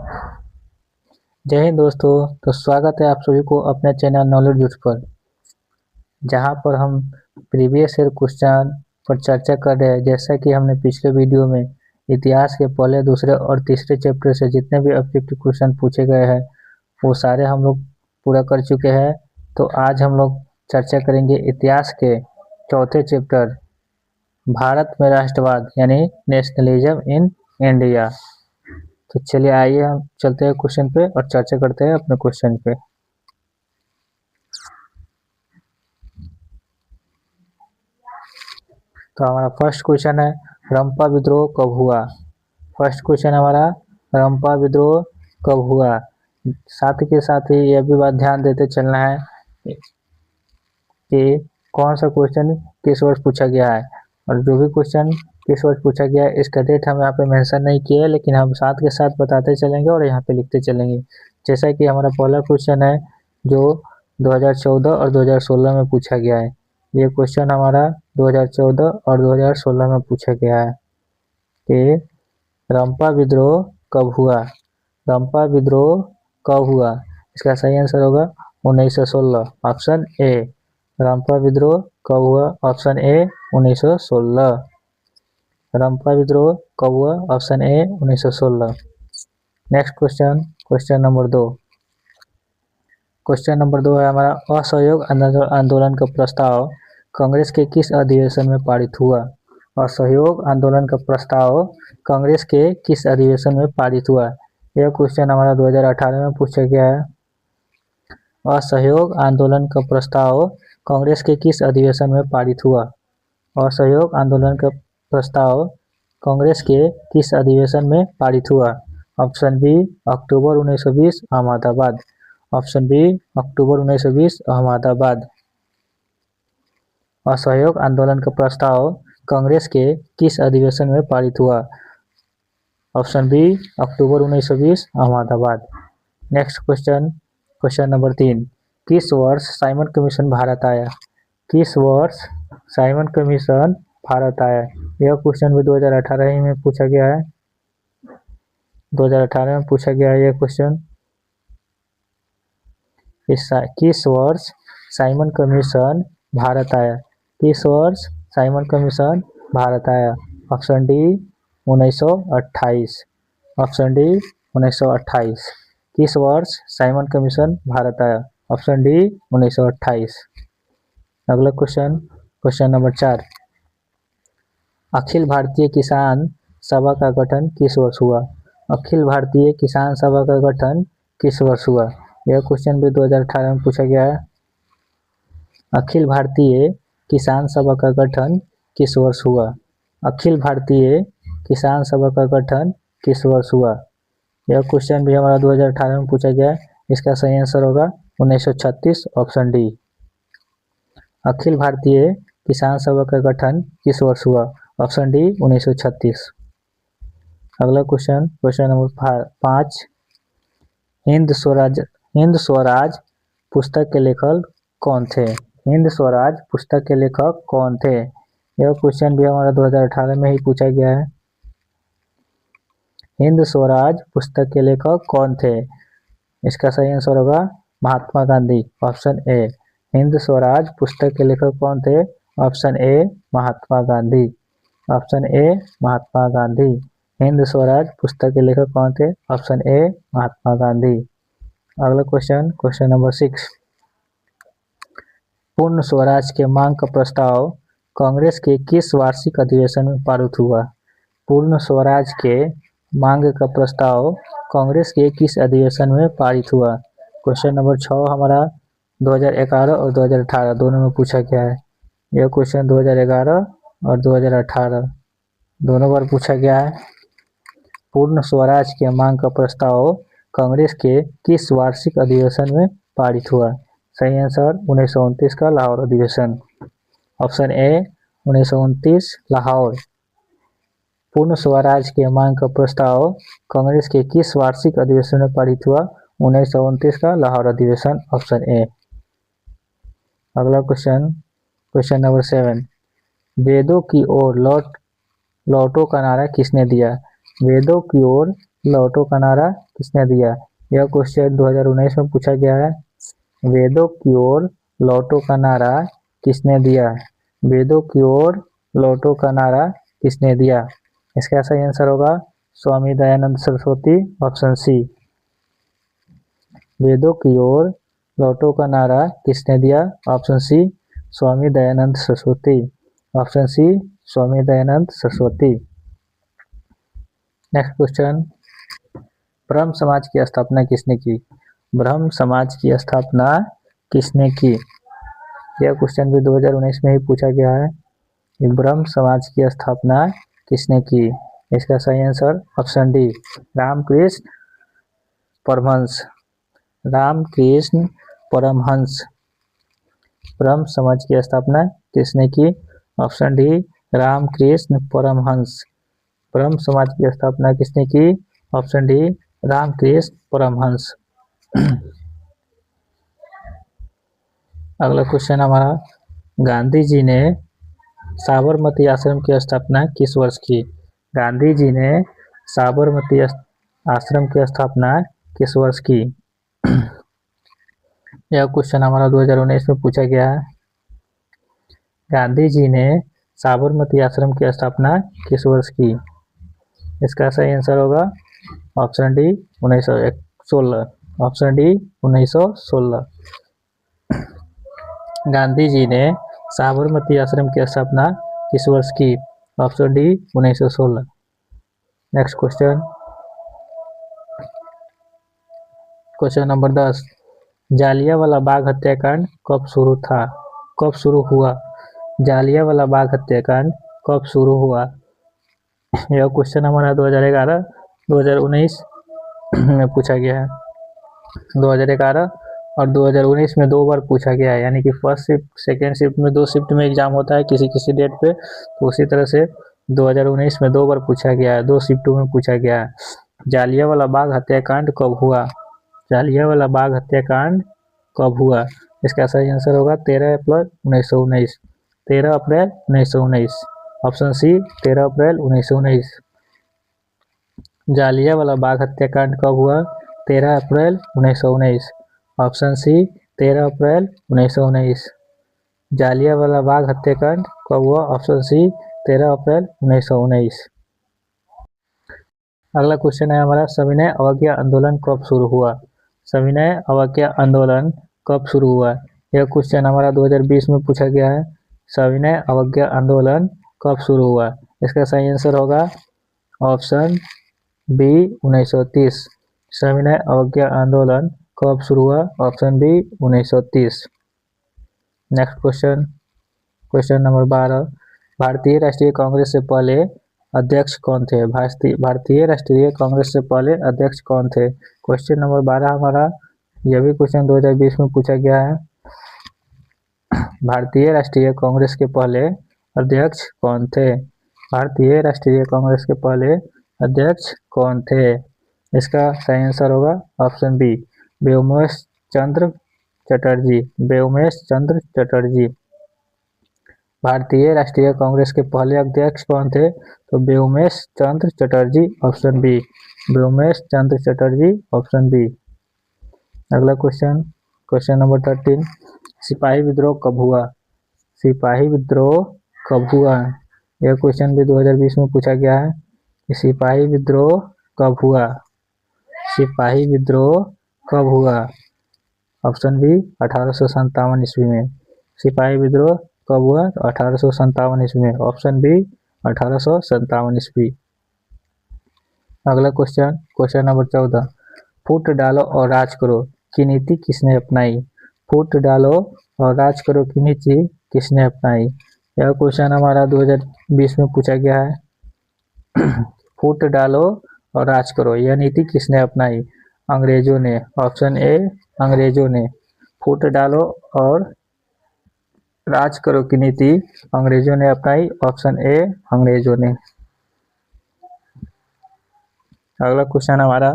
जय हिंद दोस्तों। तो स्वागत है आप सभी को अपने चैनल नॉलेज जूट पर, जहां पर हम प्रीवियस ईयर क्वेश्चन पर चर्चा कर रहे हैं। जैसा कि हमने पिछले वीडियो में इतिहास के पहले, दूसरे और तीसरे चैप्टर से जितने भी ऑब्जेक्टिव क्वेश्चन पूछे गए हैं वो सारे हम लोग पूरा कर चुके हैं। तो आज हम लोग चर्चा करेंगे इतिहास के चौथे चैप्टर, भारत में राष्ट्रवाद यानी नेशनलिज्म इन इंडिया। तो चलिए आइए हम चलते हैं क्वेश्चन पे और चर्चा करते हैं अपने क्वेश्चन पे। तो हमारा फर्स्ट क्वेश्चन है, रंपा विद्रोह कब हुआ। फर्स्ट क्वेश्चन हमारा, रंपा विद्रोह कब हुआ। साथ के साथ ही यह भी बात ध्यान देते चलना है कि कौन सा क्वेश्चन किस वर्ष पूछा गया है, और जो भी क्वेश्चन किस वर्ष पूछा गया है इसका डेट हम यहाँ पे मेंशन नहीं किया है, लेकिन हम साथ के साथ बताते चलेंगे और यहाँ पे लिखते चलेंगे। जैसा कि हमारा पहला क्वेश्चन है जो 2014 और 2016 में पूछा गया है। ये क्वेश्चन हमारा 2014 और 2016 में पूछा गया है कि रंपा विद्रोह कब हुआ। रंपा विद्रोह कब हुआ, इसका सही आंसर होगा 1916, ऑप्शन ए। रंपा विद्रोह कब हुआ, ऑप्शन ए 1916। रंपा विद्रोह कब हुआ, option A 1916। Next question, question number 2। Question number 2 है हमारा, असहयोग आंदोलन का प्रस्ताव कांग्रेस के किस अधिवेशन में पारित हुआ। असहयोग आंदोलन का प्रस्ताव कांग्रेस के किस अधिवेशन में पारित हुआ। यह क्वेश्चन हमारा 2018 में पूछा गया है। असहयोग आंदोलन का प्रस्ताव कांग्रेस के किस अधिवेशन में पारित हुआ। असहयोग आंदोलन का प्रस्ताव कांग्रेस के किस अधिवेशन में पारित हुआ। ऑप्शन बी, अक्टूबर 1920 अहमदाबाद। ऑप्शन बी, अक्टूबर 1920 अहमदाबाद। असहयोग आंदोलन का प्रस्ताव कांग्रेस के किस अधिवेशन में पारित हुआ। ऑप्शन बी, अक्टूबर 1920 Ahmedabad. Next question, question number 3। किस वर्ष साइमन कमीशन भारत आया। किस वर्ष साइमन कमीशन भारत आया। यह क्वेश्चन भी 2018 ही में पूछा गया है। 2018 में पूछा गया है यह क्वेश्चन। किस वर्ष साइमन कमीशन भारत आया। किस वर्ष साइमन कमीशन भारत आया। Option D 1928। Option D 1928। किस वर्ष साइमन कमीशन भारत आया। Option D 1928। अगला question, question number 4। Akhil Bharatiya किसान सभा का गठन किस वर्ष हुआ। अखिल भारतीय किसान सभा का गठन किस वर्ष हुआ। यह क्वेश्चन भी 2018 में पूछा गया है। अखिल भारतीय किसान सभा का गठन किस वर्ष हुआ। अखिल भारतीय किसान सभा का गठन किस वर्ष हुआ। यह क्वेश्चन भी हमारा 2018 में पूछा गया है। इसका सही आंसर होगा 1936, ऑप्शन डी। अखिल भारतीय किसान सभा का गठन किस वर्ष हुआ। Option D 1936। अगला question, question number 5। Hind Swaraj पुस्तक के लेखक कौन थे। हिंद स्वराज पुस्तक के लेखक कौन थे। यह क्वेश्चन भी हमारा 2018 में ही पूछा गया है। हिंद स्वराज पुस्तक के लेखक कौन थे। इसका सही आंसर होगा महात्मा गांधी, ऑप्शन ए। हिंद स्वराज पुस्तक के लेखक कौन थे। Option A Mahatma Gandhi. Option A Mahatma Gandhi. Hind Swaraj पुस्तक के लेखक कौन थे। Option A Mahatma Gandhi. अगला क्वेश्चन, क्वेश्चन नंबर 6। पूर्ण स्वराज के मांग का प्रस्ताव कांग्रेस के किस वार्षिक अधिवेशन में पारित हुआ। पूर्ण स्वराज के मांग का प्रस्ताव कांग्रेस के किस अधिवेशन में पारित हुआ। क्वेश्चन नंबर 6 हमारा 2011 और 2018 दोनों में पूछा गया है। यह क्वेश्चन 2011 और 2018 दोनों बार पूछा गया है। पूर्ण स्वराज के मांग का प्रस्ताव कांग्रेस के किस वार्षिक अधिवेशन में पारित हुआ। सही आंसर 1929 का लाहौर अधिवेशन, ऑप्शन ए 1929 लाहौर। पूर्ण स्वराज के मांग का प्रस्ताव कांग्रेस के किस वार्षिक अधिवेशन में पारित हुआ। 1929 का लाहौर अधिवेशन, ऑप्शन ए। अगला क्वेश्चन, क्वेश्चन नंबर 7। वेदों की ओर लौटो का नारा किसने दिया। वेदों की ओर लौटो का नारा किसने दिया? यह क्वेश्चन 2019 में पूछा गया है। वेदों की ओर लौटो का नारा किसने दिया? वेदों की ओर लौटो का नारा किसने दिया? इसका सही आंसर होगा स्वामी दयानंद सरस्वती, ऑप्शन सी। वेदों की ओर लौटो का नारा किसने दिया? Option C Swami Dayanand Saraswati, option C Swami Dayanand Saraswati. Next question, ब्रह्म समाज की स्थापना किसने की? ब्रह्म समाज की स्थापना किसने की? यह क्वेश्चन भी 2019 में ही पूछा गया है कि ब्रह्म समाज की स्थापना किसने की? इसका सही answer option D Ramakrishna Paramahamsa, Ramakrishna Paramahamsa. Brahmo Samaj की स्थापना किसने की? Option D Ramakrishna Paramahamsa. ब्रह्म समाज की स्थापना किसने की? Option D Ramakrishna Paramahamsa. अगला क्वेश्चन हमारा, गांधी जी ने साबरमती आश्रम की स्थापना किस वर्ष की? गांधी जी ने साबरमती आश्रम की स्थापना किस वर्ष की? यह क्वेश्चन हमारा 2019 में पूछा गया है। गांधी जी ने साबरमती आश्रम की स्थापना किस वर्ष की? इसका सही आंसर होगा option D 1916, option D 1916। Gandhi ji ने साबरमती आश्रम की स्थापना किस वर्ष की? Option D 1916। Next question, question number 10, Jallianwala Bagh हत्याकांड कब शुरू था? कब शुरू हुआ? जालियांवाला बाग हत्याकांड कब शुरू हुआ? यह क्वेश्चन हमारा 2011, 2019 में पूछा गया है। 2011 और 2019 में 2 बार पूछा गया है, यानी कि फर्स्ट शिफ्ट सेकेंड शिफ्ट में 2 शिफ्ट में एग्जाम होता है किसी किसी डेट पे, तो उसी तरह से 2019 में 2 बार पूछा गया है, 2 शिफ्टों में पूछा गया है। जालियांवाला बाग हत्याकांड कब हुआ? जालियांवाला बाग हत्याकांड कब हुआ? इसका सही आंसर होगा 13 अप्रैल 1919, 13 अप्रैल 1919, ऑप्शन सी 13 अप्रैल 1919। जालियांवाला बाग हत्याकांड कब हुआ? 13 अप्रैल 1919, ऑप्शन सी 13 अप्रैल 1919। जालियांवाला बाग हत्याकांड कब हुआ? ऑप्शन सी 13 अप्रैल 1919। अगला क्वेश्चन है हमारा, सविनय अवज्ञा आंदोलन कब शुरू हुआ? सविनय अवज्ञा आंदोलन कब शुरू हुआ? यह क्वेश्चन हमारा 2020 में पूछा गया है। सविनय अवज्ञा आंदोलन कब शुरू हुआ? इसका सही आंसर होगा ऑप्शन बी 1930। सविनय अवज्ञा आंदोलन कब शुरू हुआ? Option B 1930। Next question, question number 12, भारतीय राष्ट्रीय कांग्रेस से पहले अध्यक्ष कौन थे? भारतीय राष्ट्रीय कांग्रेस से पहले अध्यक्ष कौन थे? क्वेश्चन नंबर 12 हमारा, यह भी क्वेश्चन 2020 में पूछा गया है। भारतीय राष्ट्रीय कांग्रेस के पहले अध्यक्ष कौन थे? भारतीय राष्ट्रीय कांग्रेस के पहले अध्यक्ष कौन थे? इसका सही आंसर होगा ऑप्शन बी व्योमेश चंद्र चटर्जी, व्योमेश चंद्र चटर्जी। भारतीय राष्ट्रीय कांग्रेस के पहले अध्यक्ष कौन थे? तो व्योमेश चंद्र चटर्जी, ऑप्शन बी व्योमेश चंद्र चटर्जी, ऑप्शन बी। अगला क्वेश्चन, क्वेश्चन नंबर 13, सिपाही विद्रोह कब हुआ? सिपाही विद्रोह कब हुआ? यह क्वेश्चन भी 2020 में पूछा गया है कि सिपाही विद्रोह कब हुआ? सिपाही विद्रोह कब हुआ? ऑप्शन बी 1857 ईस्वी में। सिपाही विद्रोह कब हुआ? 1857 ईस्वी में, ऑप्शन बी 1857 ईस्वी। अगला क्वेश्चन, क्वेश्चन नंबर 14, फूट डालो और राज करो की नीति किसने अपनाई? फूट डालो और राज करो की नीति किसने अपनाई? यह क्वेश्चन हमारा 2020 में पूछा गया है। फूट डालो और राज करो यह नीति किसने अपनाई? अंग्रेजों ने, ऑप्शन ए अंग्रेजों ने। फूट डालो और राज करो की नीति अंग्रेजों ने अपनाई, ऑप्शन ए अंग्रेजों ने। अगला क्वेश्चन हमारा,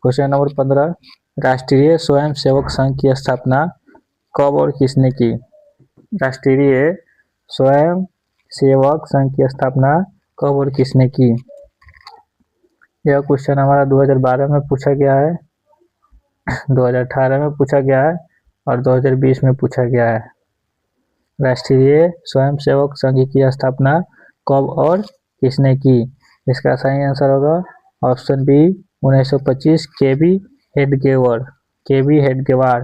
क्वेश्चन नंबर 15, राष्ट्रीय स्वयंसेवक संघ की स्थापना कब और किसने की? राष्ट्रीय स्वयंसेवक संघ की स्थापना कब और किसने की? यह क्वेश्चन हमारा 2012 में पूछा गया है, 2018 में पूछा गया है और 2020 में पूछा गया है। राष्ट्रीय स्वयंसेवक संघ की स्थापना कब और किसने की? इसका सही आंसर होगा ऑप्शन बी 1925 केबी हेडगेवार।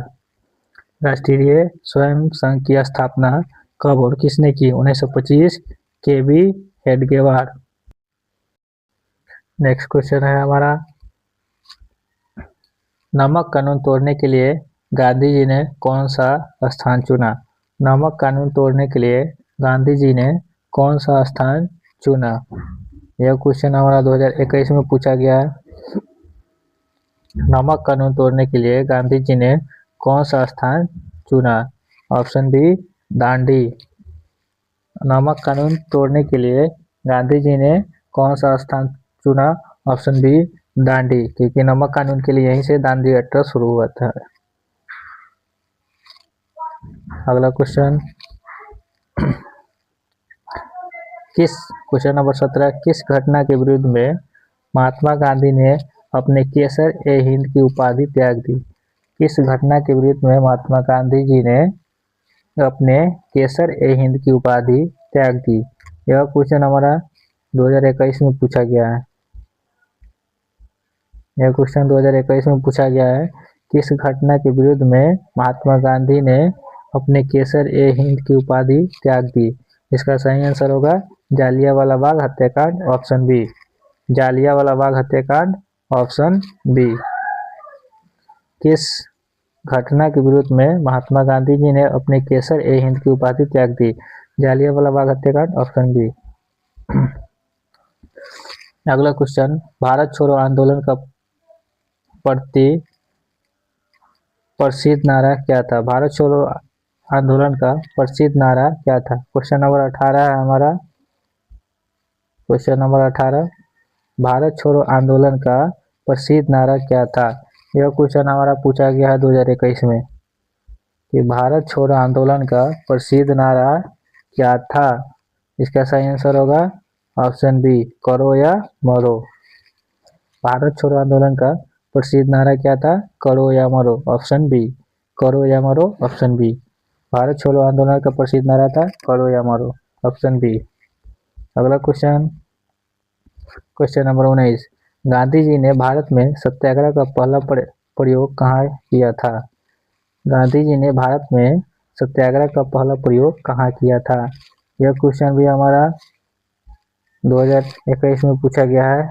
राष्ट्रीय स्वयं संघ की स्थापना कब और किसने की? 1925 केबी हेडगेवार। नेक्स्ट क्वेश्चन है हमारा, नमक कानून तोड़ने के लिए गांधी जी ने कौन सा स्थान चुना? नमक कानून तोड़ने के लिए गांधी जी ने कौन सा स्थान चुना? यह क्वेश्चन हमारा 2021 में पूछा गया है। नमक कानून तोड़ने के लिए गांधी जी ने कौन सा स्थान चुना? Option B Dandi. नमक कानून तोड़ने के लिए गांधी जी ने कौन सा स्थान चुना? ऑप्शन बी दांडी, क्योंकि नमक कानून के लिए यहीं से दांडी यात्रा शुरू हुआ था। अगला क्वेश्चन, क्वेश्चन नंबर 17, किस घटना के विरुद्ध में महात्मा गांधी ने अपने केसर-ए-हिंद की उपाधि त्याग दी? किस घटना के विरुद्ध में महात्मा गांधी जी ने अपने केसर-ए-हिंद की उपाधि त्याग दी? यह क्वेश्चन हमारा 2021 में पूछा गया है। यह क्वेश्चन 2021 में पूछा गया है, किस घटना के विरुद्ध में महात्मा गांधी ने अपने केसर-ए-हिंद की उपाधि त्याग दी? इसका सही आंसर होगा जालियांवाला बाग हत्याकांड, ऑप्शन बी। जालियांवाला बाग हत्याकांड, ऑप्शन बी। किस घटना के विरुद्ध में महात्मा गांधी जी ने अपने केसर-ए-हिंद की उपाधि त्याग दी? जालियांवाला बाग हत्याकांड, ऑप्शन बी। अगला क्वेश्चन, भारत छोड़ो आंदोलन का प्रसिद्ध नारा क्या था? भारत छोड़ो आंदोलन का प्रसिद्ध नारा क्या था? क्वेश्चन नंबर 18 है हमारा। क्वेश्चन नंबर 18, भारत छोड़ो आंदोलन का प्रसिद्ध नारा क्या था? यह क्वेश्चन हमारा पूछा गया है 2021 में कि भारत छोड़ो आंदोलन का प्रसिद्ध नारा क्या था? इसका सही आंसर होगा ऑप्शन बी, करो या मरो। भारत छोड़ो आंदोलन का प्रसिद्ध नारा क्या था? करो या मरो, ऑप्शन बी। करो या मरो, ऑप्शन बी। भारत छोड़ो आंदोलन का प्रसिद्ध नारा था करो या मरो, ऑप्शन बी। अगला question, question number 19, Gandhi ji ने भारत में सत्याग्रह का पहला प्रयोग कहाँ किया था? गांधी जी ने भारत में सत्याग्रह का पहला प्रयोग कहाँ किया था? यह क्वेश्चन भी हमारा 2021 में पूछा गया है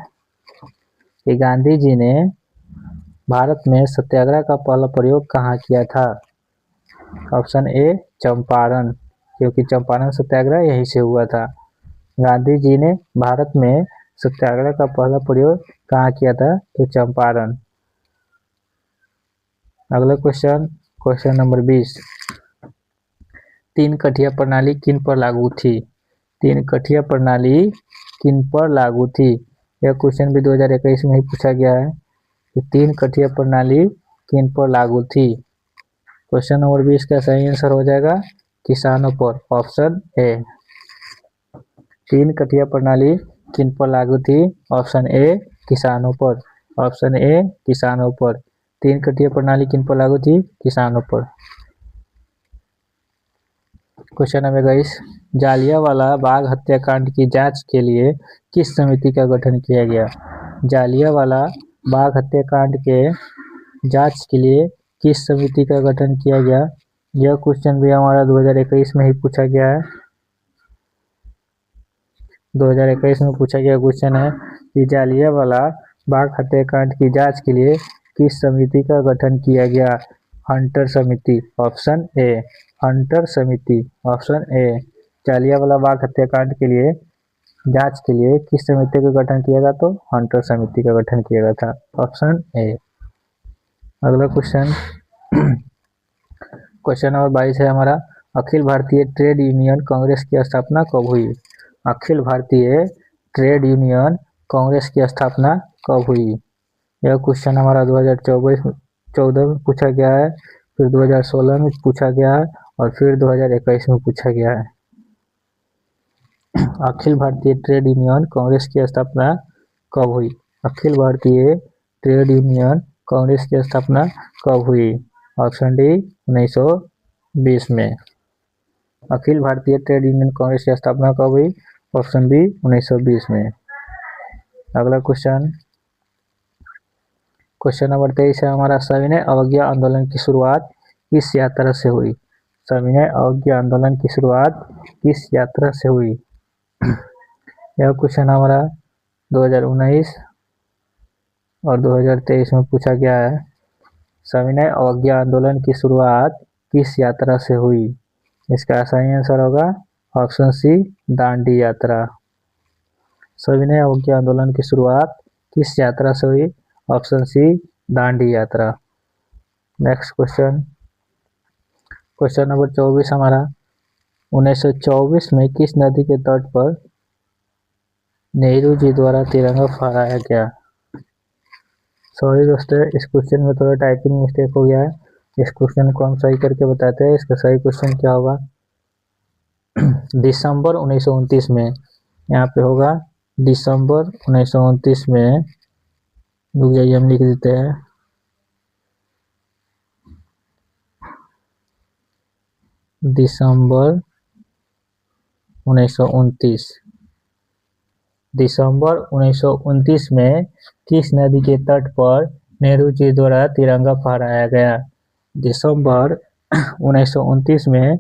कि गांधी जी ने भारत में सत्याग्रह का पहला प्रयोग कहाँ किया था? ऑप्शन ए चंपारण, क्योंकि चंपारण सत्याग्रह यहीं से हुआ था। गांधी जी ने भारत में सत्याग्रह का पहला प्रयोग कहाँ किया था? तो चंपारण। अगला क्वेश्चन, क्वेश्चन नंबर 20, तीन कठिया प्रणाली किन पर लागू थी? तीन कठिया प्रणाली किन पर लागू थी? यह क्वेश्चन भी 2021 में ही पूछा गया है कि तीन कठिया प्रणाली किन पर लागू थी? क्वेश्चन नंबर 20 का सही आंसर हो जाएगा किसानों पर, ऑप्शन ए। तीन कठिया प्रणाली किन पर लागू थी? ऑप्शन ए किसानों पर, ऑप्शन ए किसानों पर। तीन कठिया प्रणाली किन पर लागू थी? किसानों पर। क्वेश्चन नंबर 21, जालियांवाला बाग हत्याकांड की जांच के लिए किस समिति का गठन किया गया? जालियांवाला बाग हत्याकांड के जांच के लिए किस समिति का गठन किया गया? यह क्वेश्चन भी हमारा 2021 में ही पूछा गया है। 2021 में पूछा गया क्वेश्चन है कि जालियांवाला बाग हत्याकांड की जांच के लिए किस समिति का गठन किया गया? हंटर समिति, ऑप्शन ए। हंटर समिति, ऑप्शन ए। जालियांवाला बाग हत्याकांड के लिए जांच के लिए किस समिति का गठन किया गया? तो हंटर समिति का गठन किया गया था, ऑप्शन ए। अगला क्वेश्चन, क्वेश्चन नंबर 22 है हमारा, अखिल भारतीय ट्रेड यूनियन कांग्रेस की स्थापना कब हुई? अखिल भारतीय ट्रेड यूनियन कांग्रेस की स्थापना कब हुई? यह क्वेश्चन हमारा 2014 में पूछा गया है, फिर 2016 में पूछा गया है और फिर 2021 में पूछा गया है। अखिल भारतीय ट्रेड यूनियन कांग्रेस की स्थापना कब हुई? अखिल भारतीय ट्रेड यूनियन कांग्रेस की स्थापना कब हुई? ऑप्शन डी 1920 में। अखिल भारतीय ट्रेड यूनियन कांग्रेस की स्थापना कब हुई? ऑप्शन बी 1920 में। अगला क्वेश्चन नंबर 23 है हमारा, सविनय अवज्ञा आंदोलन की शुरुआत किस यात्रा से हुई? सविनय अवज्ञा आंदोलन की शुरुआत किस यात्रा से हुई? यह क्वेश्चन हमारा 2019 और 2023 में पूछा गया है। सविनय अवज्ञा आंदोलन की शुरुआत किस यात्रा से हुई? इसका सही आंसर होगा ऑप्शन सी दांडी यात्रा। सविनय अवज्ञा आंदोलन की शुरुआत किस यात्रा से हुई? ऑप्शन सी दांडी यात्रा। नेक्स्ट क्वेश्चन नंबर 24 हमारा, 1924 में किस नदी के तट पर नेहरू जी द्वारा तिरंगा फहराया गया? सॉरी दोस्तों, इस क्वेश्चन में थोड़ा टाइपिंग मिस्टेक हो गया है। इस क्वेश्चन को हम सही करके बताते हैं। इसका सही क्वेश्चन क्या होगा? दिसंबर 1929 में, यहाँ पे होगा दिसंबर 1929 में। रुक जाइए, हम लिख देते हैं। दिसंबर 1929। दिसंबर 1929 में किस नदी के तट पर नेहरू जी द्वारा तिरंगा फहराया गया? दिसंबर 1929 में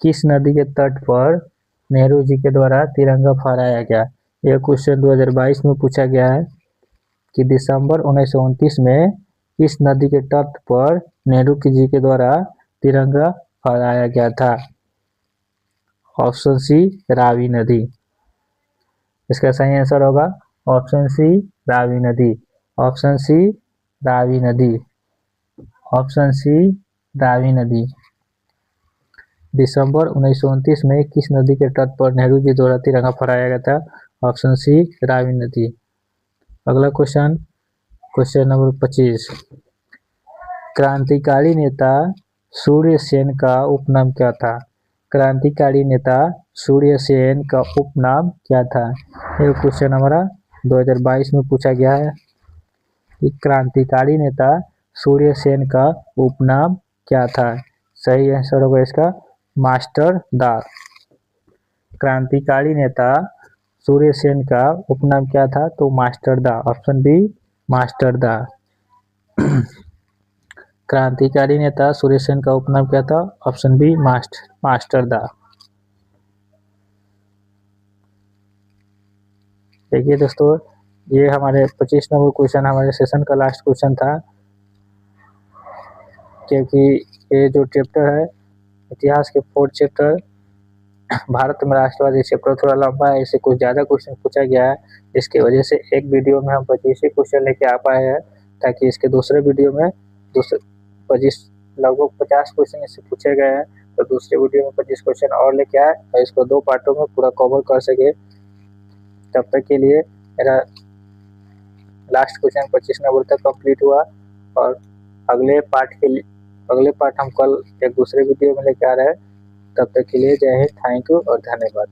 किस नदी के तट पर नेहरू जी के द्वारा तिरंगा फहराया गया? यह क्वेश्चन 2022 में पूछा गया है कि दिसंबर 1929 में किस नदी के तट पर नेहरू जी के द्वारा तिरंगा फहराया गया था? ऑप्शन सी रावी नदी। इसका सही आंसर होगा ऑप्शन सी रावी नदी। ऑप्शन सी रावी नदी। ऑप्शन सी रावी नदी। दिसंबर 1929 में किस नदी के तट पर नेहरू जी द्वारा तिरंगा फहराया गया था? ऑप्शन सी रावी नदी। अगला क्वेश्चन नंबर 25, क्रांतिकारी नेता सूर्य सेन का उपनाम क्या था? क्रांतिकारी नेता सूर्य सेन का उपनाम क्या था? यह क्वेश्चन हमारा 2022 में पूछा गया है कि क्रांतिकारी नेता सूर्य सेन का उपनाम क्या था? सही आंसर होगा इसका मास्टर दा। क्रांतिकारी नेता सूर्य सेन का उपनाम क्या था? तो मास्टर दा। ऑप्शन बी मास्टर दा। क्रांतिकारी नेता सूर्य सेन का उपनाम क्या था? ऑप्शन बी मास्टर दा। देखिए दोस्तों, ये हमारे 25 नंबर क्वेश्चन हमारे सेशन का लास्ट क्वेश्चन था, क्योंकि ये जो चैप्टर है इतिहास के 4th चैप्टर भारत में राष्ट्रवादी चैप्टर थोड़ा लंबा है, इससे कुछ ज़्यादा क्वेश्चन पूछा गया है। इसकी वजह से एक वीडियो में हम 25 ही क्वेश्चन लेके आ पाए हैं, ताकि इसके दूसरे वीडियो में 25 लगभग 50 क्वेश्चन इससे पूछे गए हैं, तो दूसरे वीडियो में 25 क्वेश्चन और लेके आए और इसको 2 पार्टों में पूरा कवर कर सके। तब तक के लिए मेरा लास्ट क्वेश्चन 25 नंबर तक कंप्लीट हुआ, और अगले पार्ट हम कल एक दूसरे वीडियो में लेके आ रहे हैं। तब तक के लिए जय हिंद, थैंक यू और धन्यवाद।